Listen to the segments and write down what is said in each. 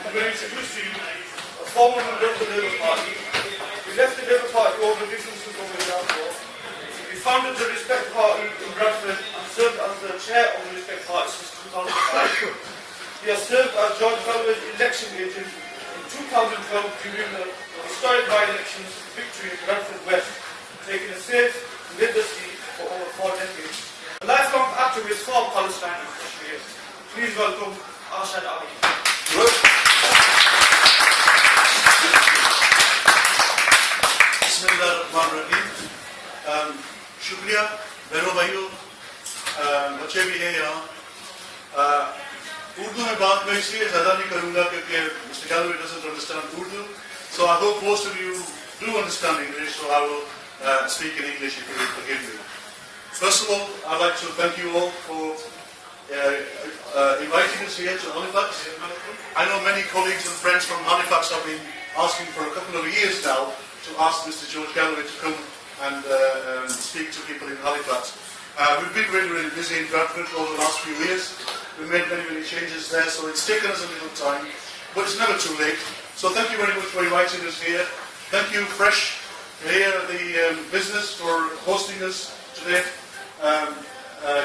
I'm going to introduce to you a former member of the Labour Party. We left the Labour Party over differences over the war. We founded the Respect Party in Bradford and served as the chair of the Respect Party since 2005. He has served as George Galloway's election agent in 2012 during the historic by-elections victory in Bradford West, taking a safe Labour seat for over 4 decades. A lifelong activist for Palestine and Kashmir. Please welcome Arshad Ali. बिस्मिल्लाहिर्रहमानिर्रहीम। शुक्रिया बहनों भाइयों, बच्चे भी हैं यहाँ। उर्दू में बात मैं इसलिए ज़्यादा नहीं करूँगा क्योंकि Mr. Galloway doesn't understand Urdu, so I hope most of you do understand English, so I will speak in English if you will forgive me. First of all, I'd like to thank you all for inviting us here to Halifax. I know many colleagues and friends from Halifax have been asking for a couple of years now to ask Mr. George Galloway to come and speak to people in Halifax. We've been really busy in Bradford over the last few years. We've made many changes there, so it's taken us a little time, but it's never too late. So thank you very much for inviting us here. Thank you, Fresh, here at the business, for hosting us today.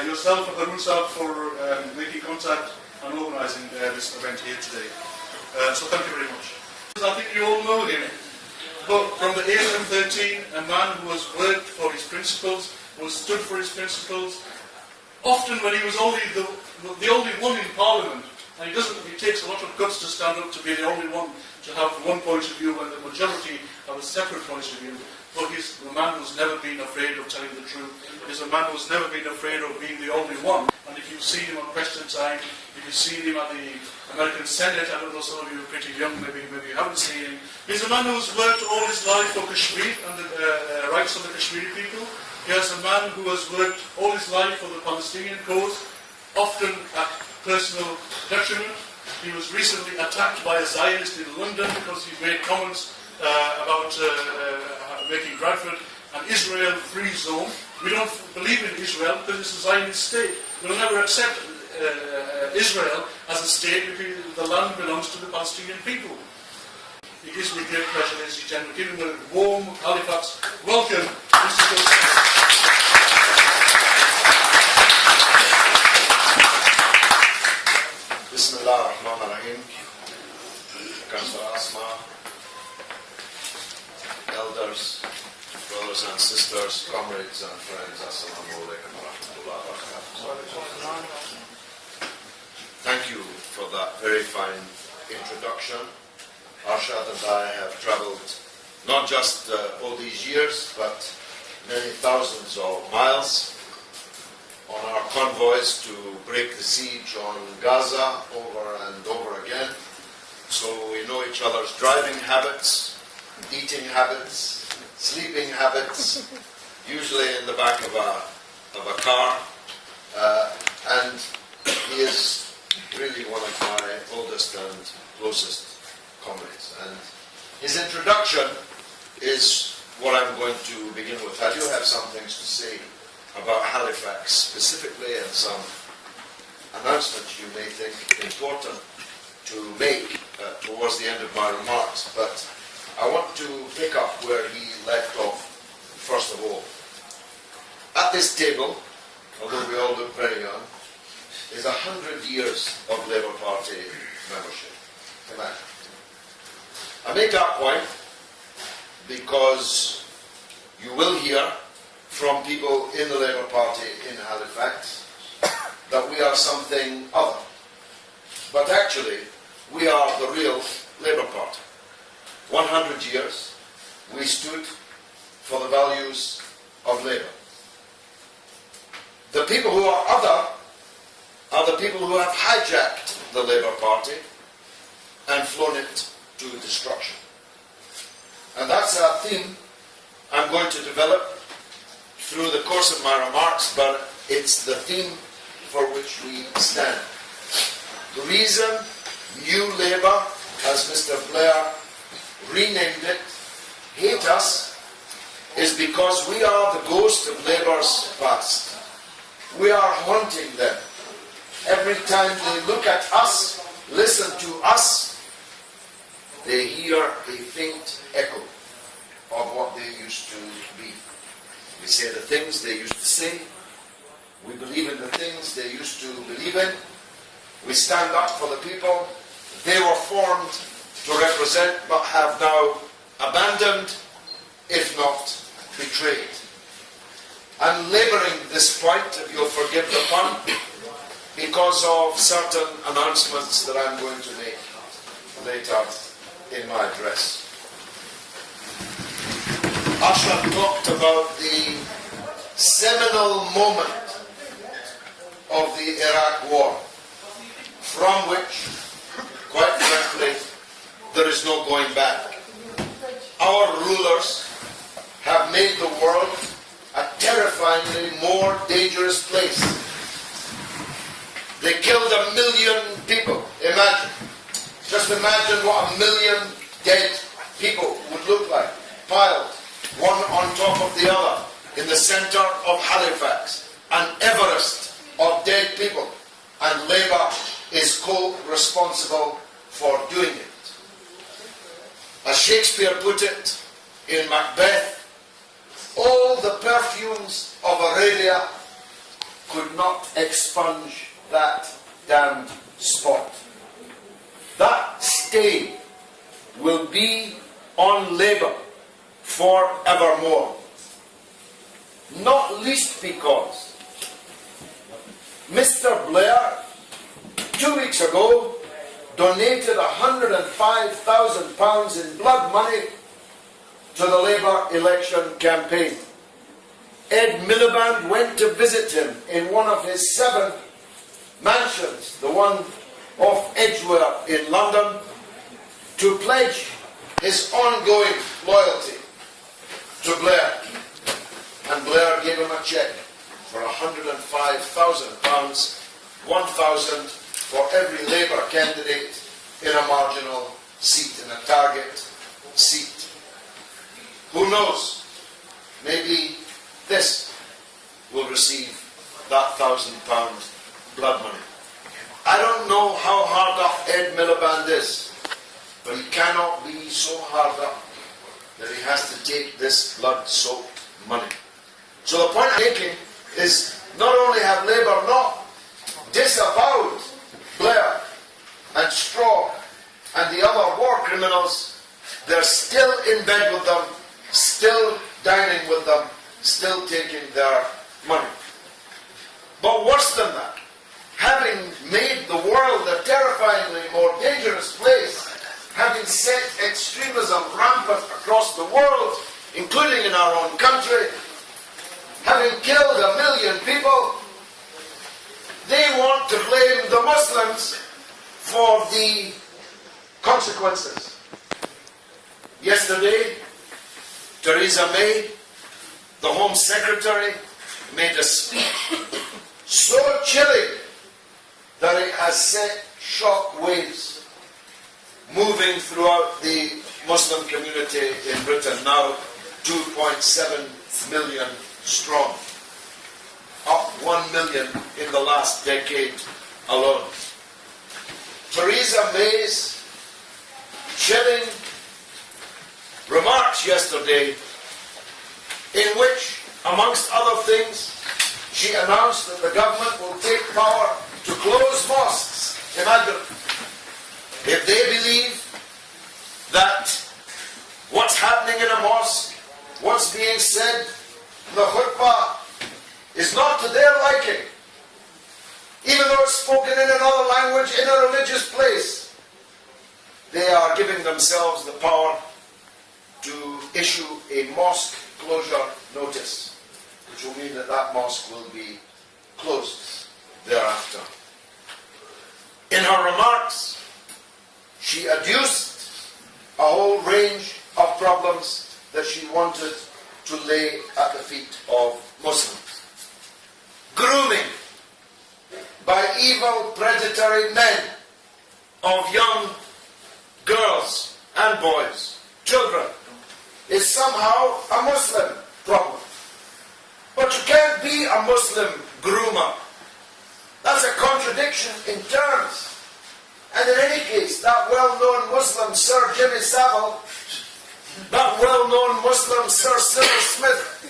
Yourself and Harun Saab for making contact and organising this event here today. So thank you very much. I think you all know him, but from the age of 13, a man who has worked for his principles, who has stood for his principles, often when he was only the only one in Parliament, and it takes a lot of guts to stand up to be the only one to have one point of view when the majority have a separate point of view. But he's a man who's never been afraid of telling the truth. He's a man who's never been afraid of being the only one. And if you've seen him on Question Time, if you've seen him at the American Senate, I don't know, some of you are pretty young, maybe you haven't seen him. He's a man who's worked all his life for Kashmir and the rights of the Kashmiri people. He is a man who has worked all his life for the Palestinian cause, often at personal detriment. He was recently attacked by a Zionist in London because he made comments about making Bradford an Israel-free zone. We don't believe in Israel because it's a Zionist state. We'll never accept Israel as a state because the land belongs to the Palestinian people. It gives me great pleasure, ladies and gentlemen, giving a warm Halifax welcome, Mr. Joseph. Bismillah ar-Rahman ar-Rahim. Councillor Asma, elders, brothers and sisters, comrades and friends, Assalamu alaikum wa rahmatullahi wa barakatuh. Thank you for that very fine introduction. Arshad and I have travelled not just all these years, but many thousands of miles on our convoys to break the siege on Gaza over and over again. So we know each other's driving habits, eating habits, sleeping habits, usually in the back of a car. And he is really one of my oldest and closest comrades. And his introduction is what I'm going to begin with. I do have some things to say about Halifax specifically and some announcements you may think important to make towards the end of my remarks. But I want to pick up where he left off first of all. At this table, although we all look very young, is 100 years of Labour Party membership. Imagine. I make that point because you will hear from people in the Labour Party in Halifax that we are something other. But actually, we are the real Labour Party. 100 years, we stood for the values of Labour. The people who are other are the people who have hijacked the Labour Party and flown it to destruction. And that's a theme I'm going to develop through the course of my remarks, but it's the theme for which we stand. The reason New Labour, as Mr. Blair renamed it, hate us, is because we are the ghost of Labour's past. We are haunting them. Every time they look at us, listen to us, they hear a faint echo of what they used to be. We say the things they used to say. We believe in the things they used to believe in. We stand up for the people they were formed to represent, but have now abandoned, if not betrayed. I'm labouring this point, if you'll forgive the pun, because of certain announcements that I'm going to make later in my address. Ashraf talked about the seminal moment of the Iraq War, from which, quite frankly, there is no going back. Our rulers have made the world a terrifyingly more dangerous place. They killed 1 million people. Imagine. Just imagine what 1 million dead people would look like, piled one on top of the other in the centre of Halifax, an Everest of dead people, and Labour is co-responsible for doing it. As Shakespeare put it in Macbeth, all the perfumes of Arabia could not expunge that damned spot. That stain will be on Labour forevermore. Not least because Mr. Blair, 2 weeks ago, donated £105,000 in blood money to the Labour election campaign. Ed Miliband went to visit him in one of his 7 mansions, the one off Edgware in London, to pledge his ongoing loyalty to Blair. And Blair gave him a cheque for £105,000, 1,000 for every Labour candidate in a marginal seat, in a target seat. Who knows? Maybe this will receive that £1,000 blood money. I don't know how hard up Ed Miliband is, but he cannot be so hard up that he has to take this blood-soaked money. So the point I'm making is, not only have Labour not disavowed Blair and Straw and the other war criminals, they're still in bed with them, still dining with them, still taking their money. But worse than that, having made the world a terrifyingly more dangerous place, having set extremism rampant across the world, including in our own country, having killed 1 million people, they want to blame the Muslims for the consequences. Yesterday, Theresa May, the Home Secretary, made a speech so chilling that it has sent shock waves moving throughout the Muslim community in Britain, now 2.7 million strong, up 1 million in the last decade alone. Theresa May's chilling remarks yesterday, in which, amongst other things, she announced that the government will take power to close mosques. Imagine, if they believe that what's happening in a mosque, what's being said in the khutbah, is not to their liking, even though it's spoken in another language, in a religious place, they are giving themselves the power to issue a mosque closure notice, which will mean that that mosque will be closed thereafter. In her remarks, she adduced a whole range of problems that she wanted to lay at the feet of Muslims. Grooming by evil, predatory men of young girls and boys, children, is somehow a Muslim problem. But you can't be a Muslim groomer. That's a contradiction in terms. And in any case, that well-known Muslim Sir Jimmy Savile, that well-known Muslim Sir Cyril Smith,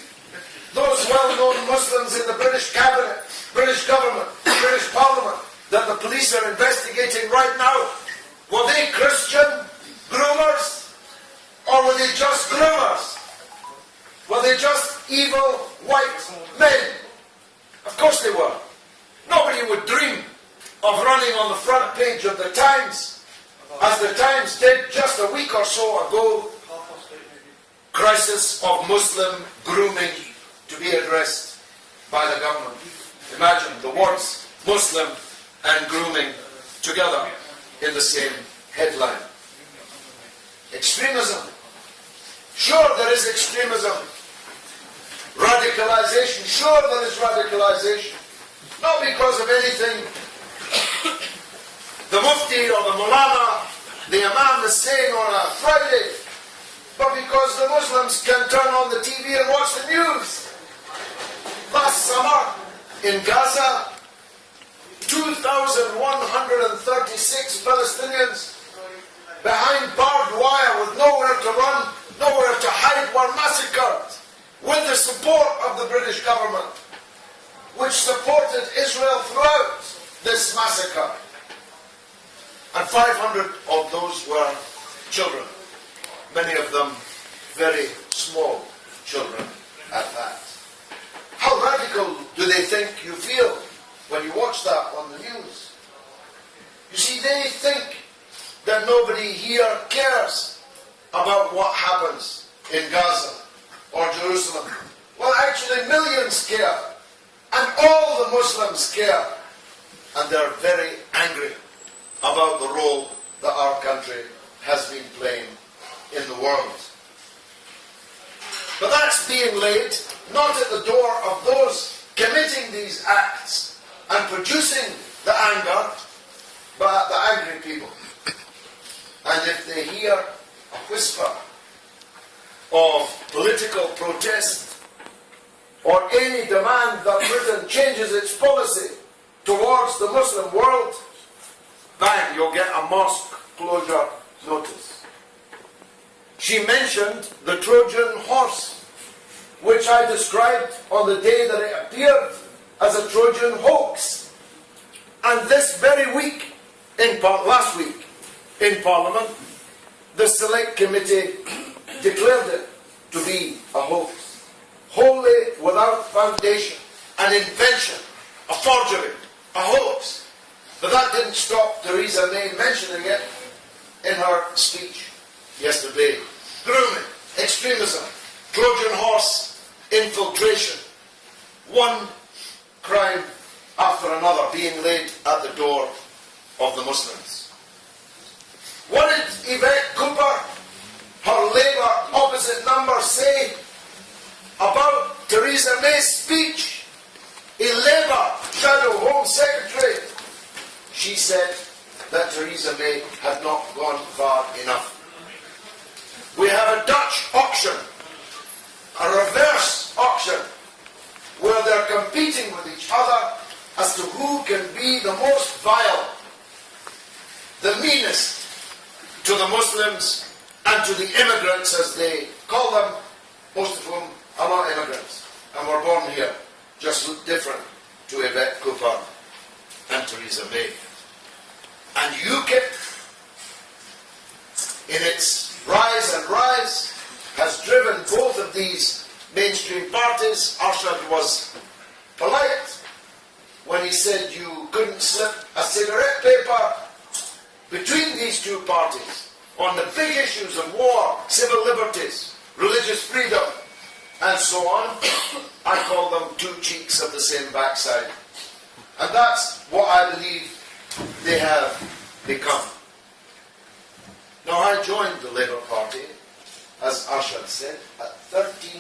those well-known Muslims in the British cabinet, British government, British parliament, that the police are investigating right now, were they Christian groomers? Or were they just groomers? Were they just evil white men? Of course they were. Nobody would dream of running on the front page of the Times, as the Times did just a week or so ago, crisis of Muslim grooming to be addressed by the government. Imagine the words Muslim and grooming together in the same headline. Extremism. Sure, there is extremism. Radicalization. Sure, there is radicalization. Not because of anything the Mufti or the Mulana, the Imam is saying on a Friday, but because the Muslims can turn on the TV and watch the news. Last summer in Gaza, 2,136 Palestinians behind barbed wire with nowhere to run, nowhere to hide, were massacred with the support of the British government, which supported Israel throughout this massacre. And 500 of those were children, many of them very small children at that. How radical do they think you feel when you watch that on the news? You see, they think that nobody here cares about what happens in Gaza or Jerusalem. Well, actually, millions care, and all the Muslims care, and they're very angry about the role that our country has been playing in the world. But that's being laid not at the door of those committing these acts and producing the anger, but at the angry people. And if they hear a whisper of political protest or any demand that Britain changes its policy towards the Muslim world, bang, you'll get a mosque closure notice. She mentioned the Trojan horse, which I described on the day that it appeared as a Trojan hoax. And this very week, last week, in Parliament, the Select Committee declared it to be a hoax. Wholly without foundation, an invention, a forgery, a hoax. But that didn't stop Theresa May mentioning it in her speech yesterday. Grooming, extremism, Trojan horse, infiltration. One crime after another being laid at the door of the Muslims. What did Yvette Cooper, her Labour opposite number, say about Theresa May's speech? A Labour Shadow Home Secretary. She said that Theresa May had not gone far enough. We have a Dutch auction, a reverse auction, where they're competing with each other as to who can be the most vile, the meanest to the Muslims and to the immigrants, as they call them, most of whom are not immigrants and were born here, just look different to Yvette Cooper and Theresa May. And UKIP, in its rise and rise, has driven both of these mainstream parties. Arshad was polite when he said you couldn't slip a cigarette paper between these two parties on the big issues of war, civil liberties, religious freedom, and so on. I call them two cheeks of the same backside. And that's what I believe they have become. Now, I joined the Labour Party, as Arshad said, at 13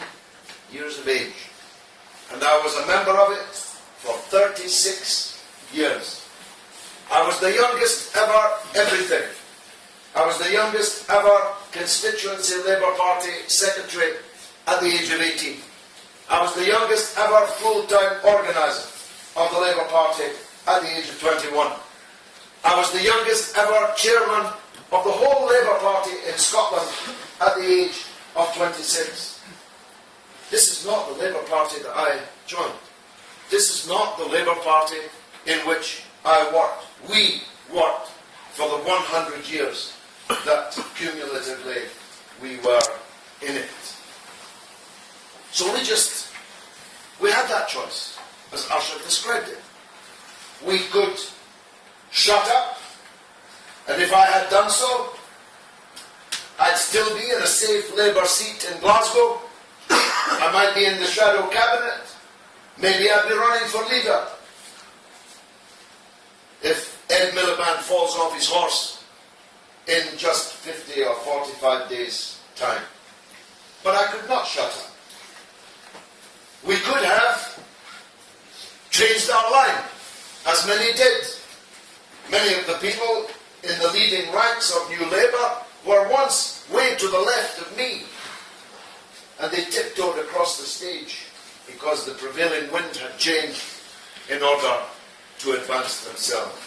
years of age. And I was a member of it for 36 years. I was the youngest ever everything. I was the youngest ever constituency Labour Party secretary at the age of 18. I was the youngest ever full-time organiser of the Labour Party at the age of 21. I was the youngest ever chairman of the whole Labour Party in Scotland at the age of 26. This is not the Labour Party that I joined. This is not the Labour Party in which I worked. We worked for the 100 years that cumulatively we were in it. So we had that choice, as Usher described it. We could shut up, and if I had done so, I'd still be in a safe Labour seat in Glasgow. I might be in the shadow cabinet. Maybe I'd be running for leader. If Ed Miliband falls off his horse in just 50 or 45 days' time. But I could not shut up. We could have changed our line, as many did. Many of the people in the leading ranks of New Labour were once way to the left of me, and they tiptoed across the stage because the prevailing wind had changed in order to advance themselves.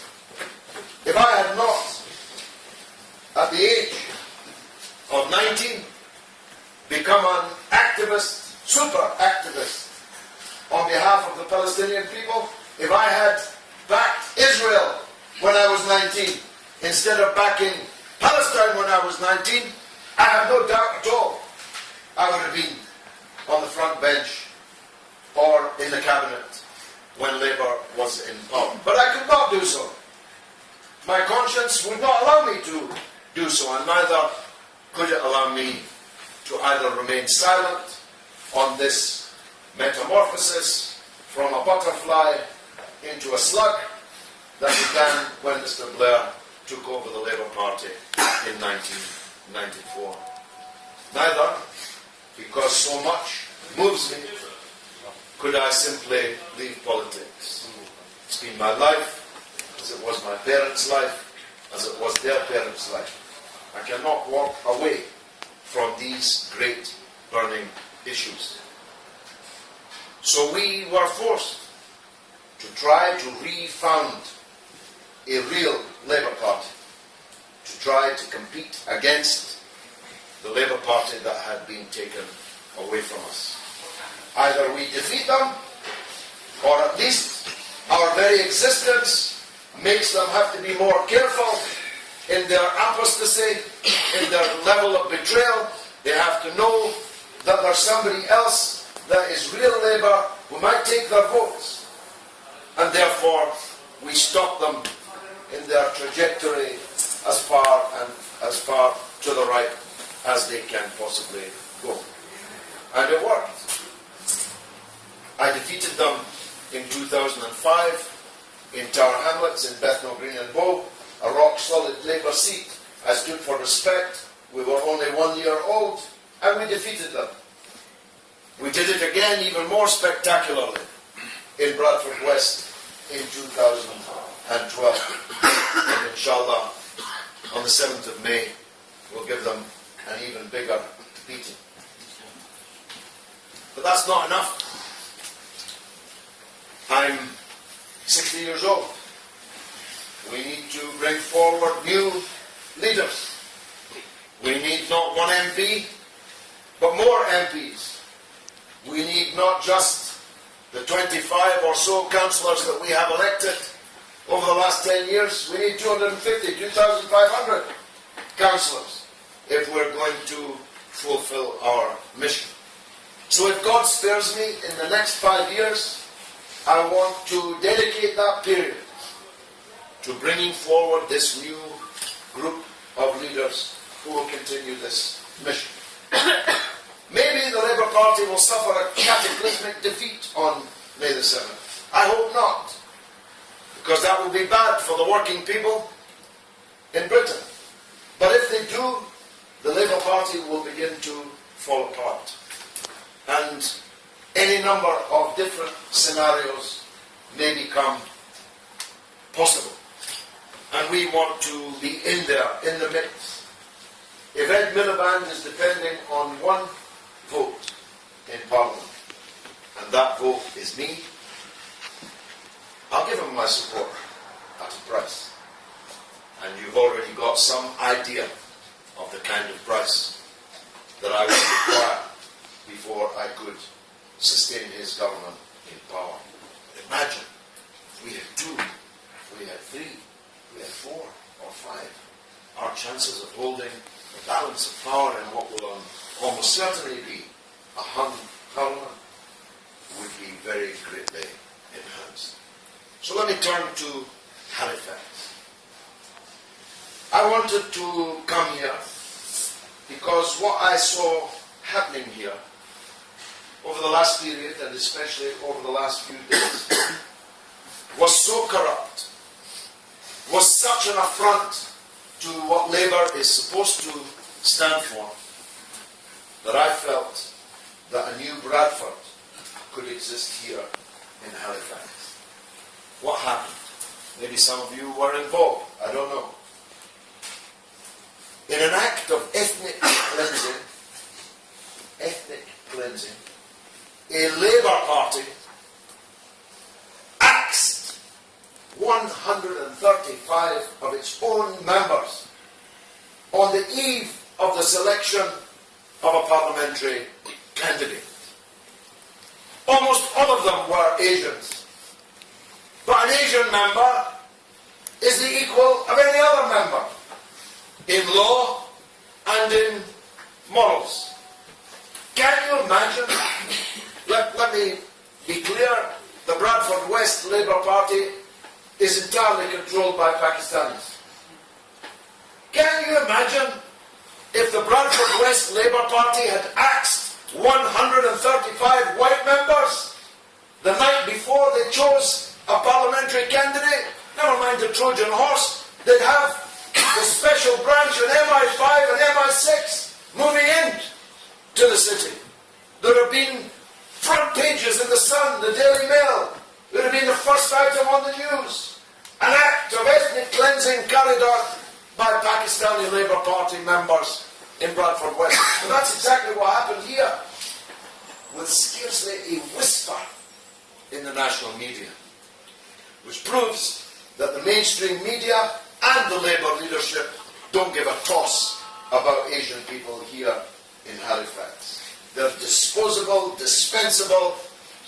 If I had not, at the age of 19, become an activist, super activist, on behalf of the Palestinian people, if I had backed Israel when I was 19, instead of backing Palestine when I was 19, I have no doubt at all I would have been on the front bench or in the cabinet when Labour was in power. But I could not do so. My conscience would not allow me to do so, and neither could it allow me to either remain silent on this metamorphosis from a butterfly into a slug that began when Mr. Blair took over the Labour Party in 1994. Neither, because so much moves me, could I simply leave politics. It's been my life, as it was my parents' life, as it was their parents' life. I cannot walk away from these great burning issues. So we were forced to try to re-found a real Labour Party, to try to compete against the Labour Party that had been taken away from us. Either we defeat them, or at least our very existence makes them have to be more careful in their apostasy, in their level of betrayal. They have to know that there's somebody else that is real Labour who might take their votes, and therefore we stop them in their trajectory as far to the right as they can possibly go. And it worked. I defeated them in 2005 in Tower Hamlets, in Bethnal Green and Bow, a rock-solid Labour seat. I stood for Respect. We were only 1 year old, and we defeated them. We did it again, even more spectacularly, in Bradford West in 2012. And inshallah, on the 7th of May, we'll give them an even bigger beating. But that's not enough. I'm 60 years old. We need to bring forward new leaders. We need not one MP, but more MPs. We need not just the 25 or so councillors that we have elected over the last 10 years. We need 250, 2,500 councillors if we're going to fulfill our mission. So if God spares me in the next 5 years, I want to dedicate that period to bringing forward this new group of leaders who will continue this mission. Maybe the Labour Party will suffer a cataclysmic defeat on May the 7th. I hope not, because that will be bad for the working people in Britain. But if they do, the Labour Party will begin to fall apart. And any number of different scenarios may become possible. And we want to be in there, in the mix. If Ed Miliband is depending on one vote in Parliament, and that vote is me, I'll give him my support at a price. and you've already got some idea of the kind of price that I would require before I could sustain his government in power. Imagine, we had 2, we had 3, we had 4 or 5. Our chances of holding the balance of power in what will almost certainly be a hung parliament would be very greatly enhanced. So let me turn to Halifax. I wanted to come here because what I saw happening here over the last period, and especially over the last few days, was so corrupt, was such an affront to what Labour is supposed to stand for, that I felt that a new Bradford could exist here in Halifax. What happened? Maybe some of you were involved, I don't know. In an act of ethnic cleansing, a Labour Party axed 135 of its own members on the eve of the selection of a parliamentary candidate. Almost all of them were Asians. But an Asian member is the equal of any other member in law and in morals. Can you imagine? Let me be clear, the Bradford West Labour Party is entirely controlled by Pakistanis. Can you imagine if the Bradford West Labour Party had axed 135 white members the night before they chose a parliamentary candidate? Never mind the Trojan horse, they'd have the special branch in MI5 and MI6 moving in to the city. There have been front pages in the Sun, the Daily Mail. It would have been the first item on the news. An act of ethnic cleansing carried out by Pakistani Labour Party members in Bradford West. And that's exactly what happened here, with scarcely a whisper in the national media, which proves that the mainstream media and the Labour leadership don't give a toss about Asian people here in Halifax. They're disposable, dispensable.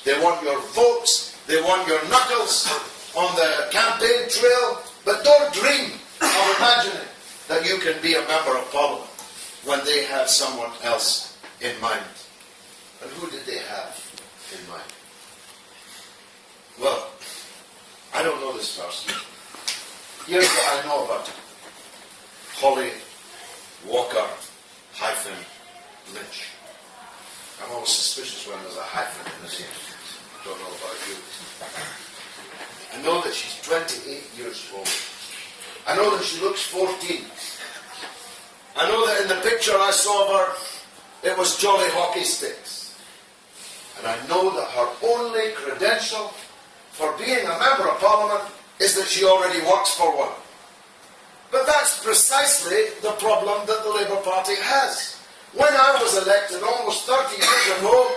They want your votes. They want your knuckles on the campaign trail. But don't dream of imagining that you can be a member of Parliament when they have someone else in mind. And who did they have in mind? Well, I don't know this person. Here's what I know about him. Holly Walker Lynch. I'm always suspicious when there's a hyphen in the name. Don't know about you. I know that she's 28 years old. I know that she looks 14. I know that in the picture I saw of her, it was jolly hockey sticks. And I know that her only credential for being a member of Parliament is that she already works for one. But that's precisely the problem that the Labour Party has. When I was elected almost 30 years ago,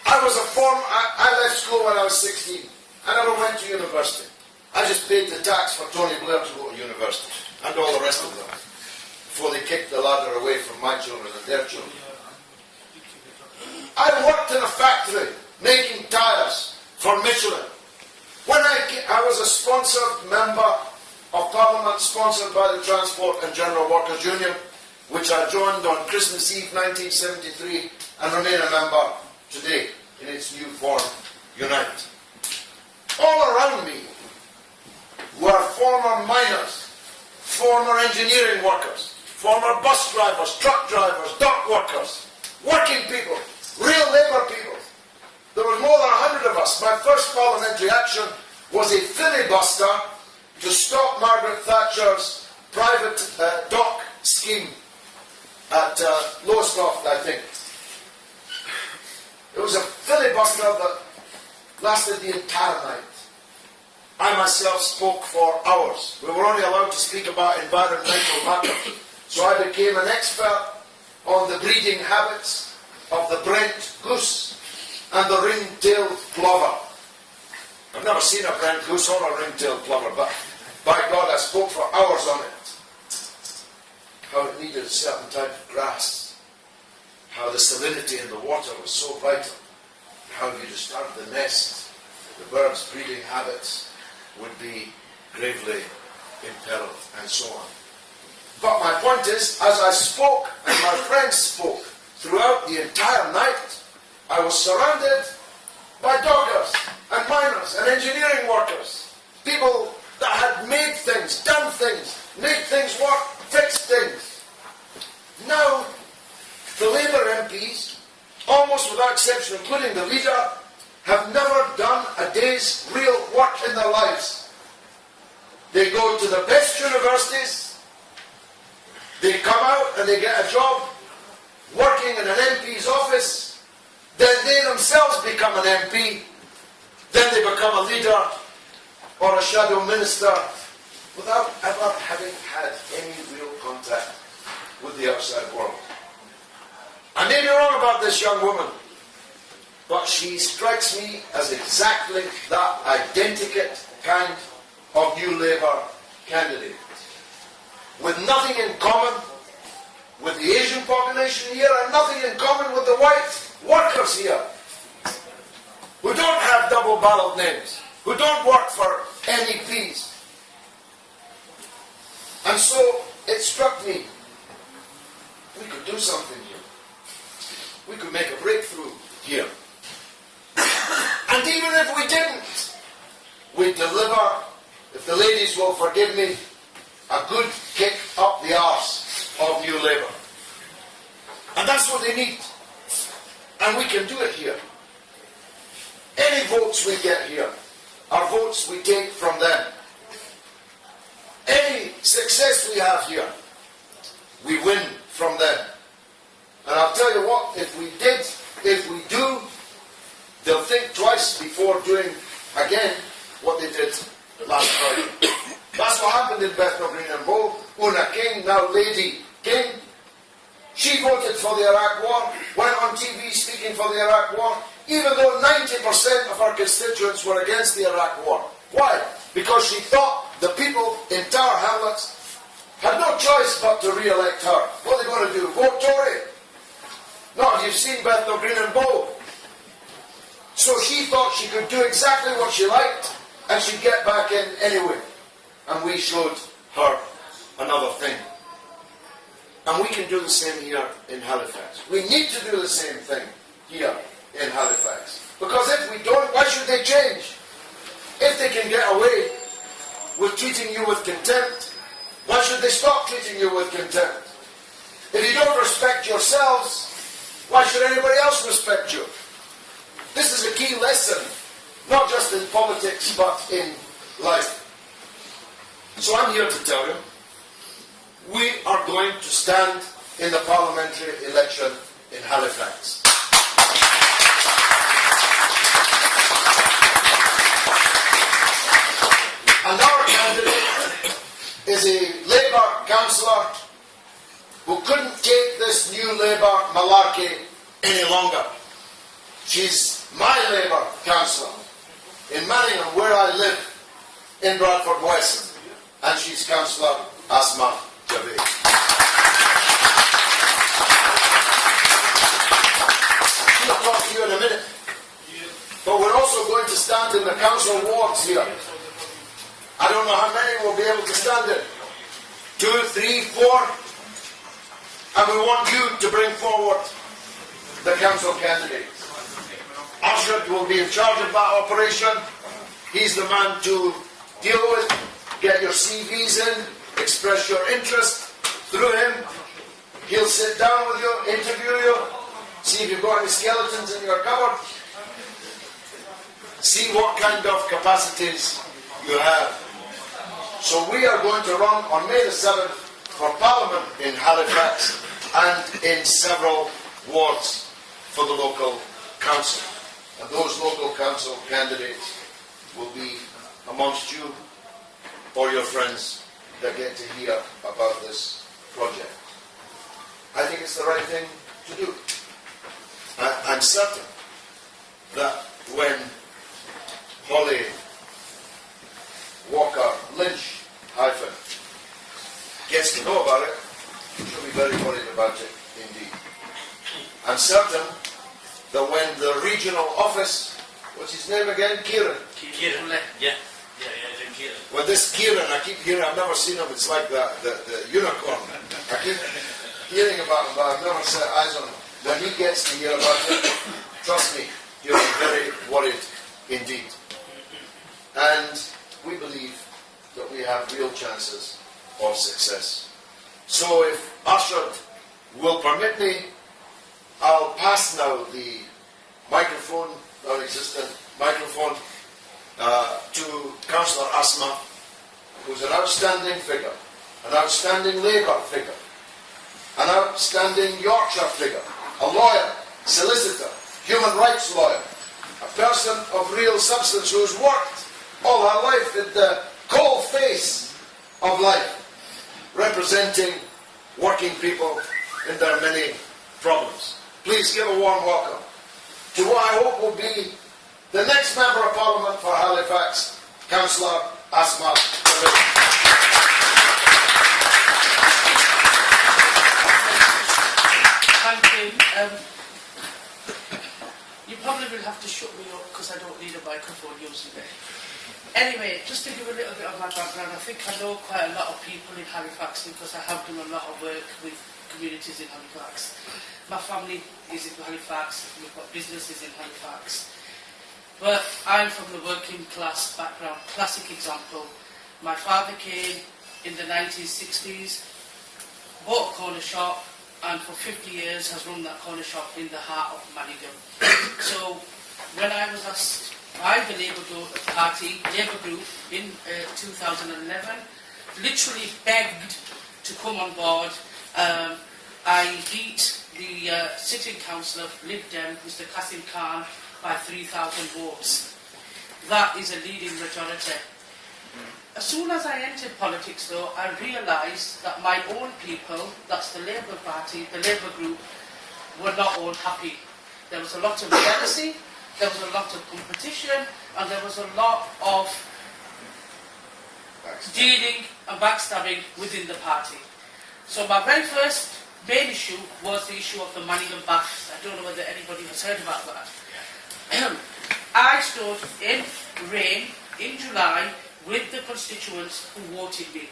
I left school when I was 16. I never went to university. I just paid the tax for Tony Blair to go to university, and all the rest of them, before they kicked the ladder away from my children and their children. I worked in a factory making tyres for Michelin. When I was a sponsored member of Parliament, sponsored by the Transport and General Workers Union, which I joined on Christmas Eve 1973 and remain a member today in its new form, Unite. All around me were former miners, former engineering workers, former bus drivers, truck drivers, dock workers, working people, real labour people. There were more than 100 of us. My first parliamentary action was a filibuster to stop Margaret Thatcher's private dock scheme at Lowestoft, I think. It was a filibuster that lasted the entire night. I myself spoke for hours. We were only allowed to speak about environmental matters. So I became an expert on the breeding habits of the Brent goose and the ring-tailed plover. I've never seen a Brent goose or a ring-tailed plover, but By God, I spoke for hours on it. How it needed a certain type of grass. How the salinity in the water was so vital. How if you disturbed the nest, the birds' breeding habits would be gravely imperiled, and so on. But my point is, as I spoke, and my friends spoke, throughout the entire night, I was surrounded by doggers, and miners, and engineering workers. People that had made things, done things, made things work, fixed things. Now, the Labour MPs, almost without exception, including the leader, have never done a day's real work in their lives. They go to the best universities, they come out and they get a job working in an MP's office, then they themselves become an MP, then they become a leader or a shadow minister without ever having had any real contact with the outside world. I may be wrong about this young woman, but she strikes me as exactly that identical kind of New Labour candidate, with nothing in common with the Asian population here and nothing in common with the white workers here, who don't have double-barreled names, who don't work for NEPs. And so it struck me, we could do something here. We could make a breakthrough here. And even if we didn't, we'd deliver, if the ladies will forgive me, a good kick up the arse of New Labour. And that's what they need. And we can do it here. Any votes we get here are votes we take from them. Any success we have here, we win from them. And I'll tell you what, if we do, they'll think twice before doing again what they did last Friday. That's what happened in Bethnal Green and Bow. Una King, now Lady King, she voted for the Iraq War, went on TV speaking for the Iraq War, even though 90% of her constituents were against the Iraq War. Why? Because she thought the people in Tower Hamlets had no choice but to re-elect her. What are they going to do? Vote Tory? No, you've seen Bethnal Green and Bow. So she thought she could do exactly what she liked and she'd get back in anyway. And we showed her another thing. And we can do the same here in Halifax. We need to do the same thing here in Halifax. Because if we don't, why should they change? If they can get away with treating you with contempt, why should they stop treating you with contempt? If you don't respect yourselves, why should anybody else respect you? This is a key lesson, not just in politics, but in life. So I'm here to tell you, we are going to stand in the parliamentary election in Halifax. And our candidate is a Labour councillor who couldn't take this New Labour malarkey any longer. She's my Labour councillor in Manningham, where I live, in Bradford West, and she's Councillor Asma Javed. She'll talk to you in a minute. But we're also going to stand in the council wards here. I don't know how many will be able to stand in. 2, 3, 4. And we want you to bring forward the council candidates. Arshad will be in charge of that operation. He's the man to deal with. Get your CVs in, express your interest through him. He'll sit down with you, interview you, see if you've got any skeletons in your cupboard, see what kind of capacities you have. So we are going to run on May the 7th for Parliament in Halifax and in several wards for the local council. And those local council candidates will be amongst you or your friends that get to hear about this project. I think it's the right thing to do. I'm certain that when Holly Walker Lynch gets to know about it, she'll be very worried about it indeed. I'm certain that when the regional office, what's his name again? Kieran. Yeah. Well, this Kieran, I keep hearing, I've never seen him, it's like the unicorn. I keep hearing about him, but I've never set eyes on him. When he gets to hear about it, trust me, he'll be very worried indeed. And we believe that we have real chances of success. So if Ashad will permit me, I'll pass now the microphone, non-existent microphone, to Councillor Asma, who's an outstanding figure, an outstanding Labour figure, an outstanding Yorkshire figure, a lawyer, solicitor, human rights lawyer, a person of real substance who has worked all her life in the cold face of life, representing working people in their many problems. Please give a warm welcome to what I hope will be the next Member of Parliament for Halifax, Councillor Asma. Thank you. You probably will have to shut me up because I don't need a microphone using it. Anyway, just to give a little bit of my background, I think I know quite a lot of people in Halifax because I have done a lot of work with communities in Halifax. My family is in Halifax, we've got businesses in Halifax. But I'm from the working class background. Classic example, my father came in the 1960s, bought a corner shop, and for 50 years has run that corner shop in the heart of Manningham. So when I was asked by the Labour Group in 2011, literally begged to come on board, I beat the sitting councillor, Lib Dem, Mr. Qasim Khan, by 3,000 votes. That is a leading majority. As soon as I entered politics, though, I realised that my own people, that's the Labour Party, the Labour Group, were not all happy. There was a lot of jealousy, there was a lot of competition, and there was a lot of dealing and backstabbing within the party. So my very first main issue was the issue of the Manningham baths. I don't know whether anybody has heard about that. I stood in rain in July with the constituents who voted me.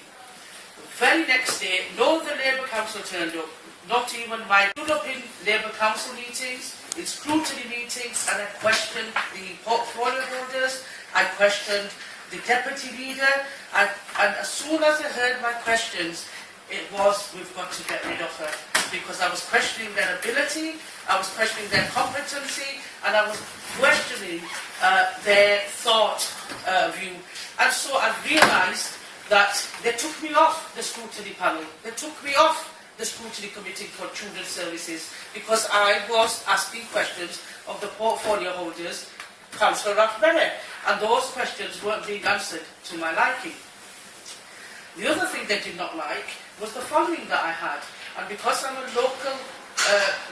The very next day, no other Labour Council turned up, not even my... I stood up in Labour Council meetings, in scrutiny meetings, and I questioned the portfolio holders, I questioned the deputy leader, and as soon as I heard my questions, it was, we've got to get rid of her. Because I was questioning their ability, I was questioning their competency, and I was questioning their thought view. And so I realised that they took me off the scrutiny panel. They took me off the scrutiny committee for children's services because I was asking questions of the portfolio holders, Councillor Rathberry, and those questions weren't being answered to my liking. The other thing they did not like was the following that I had. And because I'm a local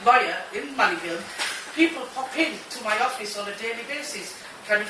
lawyer in Manningham, people pop in to my office on a daily basis. Can you